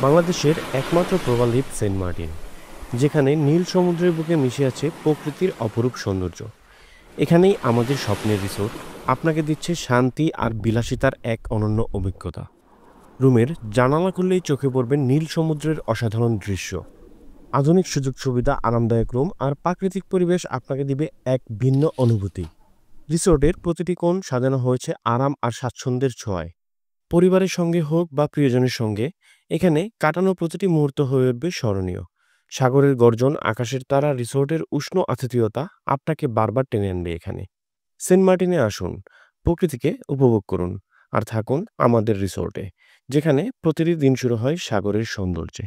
বাংলাদেশের একমাত্র প্রবাল দ্বীপ সেন্ট মার্টিন, যেখানে নীল সমুদ্রের বুকে মিশে আছে প্রকৃতির অপরূপ সৌন্দর্য। এখানেই আমাদের স্বপ্নের রিসোর্ট আপনাকে দিচ্ছে শান্তি আর বিলাসিতার এক অনন্য অভিজ্ঞতা। রুমের জানালা খুললেই চোখে পড়বে নীল সমুদ্রের অসাধারণ দৃশ্য। আধুনিক সুযোগ সুবিধা, আরামদায়ক রুম আর প্রাকৃতিক পরিবেশ আপনাকে দিবে এক ভিন্ন অনুভূতি। রিসোর্টের প্রতিটি কোণ সাজানো হয়েছে আরাম আর স্বাচ্ছন্দ্যের ছোঁয়ায়। পরিবারের সঙ্গে হোক বা প্রিয়জনের সঙ্গে, এখানে কাটানো প্রতিটি মুহূর্ত হয়ে উঠবে স্মরণীয়। সাগরের গর্জন, আকাশের তারা, রিসোর্টের উষ্ণ আতিথেয়তা আপনাকে বারবার টেনে আনবে এখানে। সেন্ট মার্টিনে আসুন, প্রকৃতিকে উপভোগ করুন আর থাকুন আমাদের রিসোর্টে, যেখানে প্রতিটি দিন শুরু হয় সাগরের সৌন্দর্যে।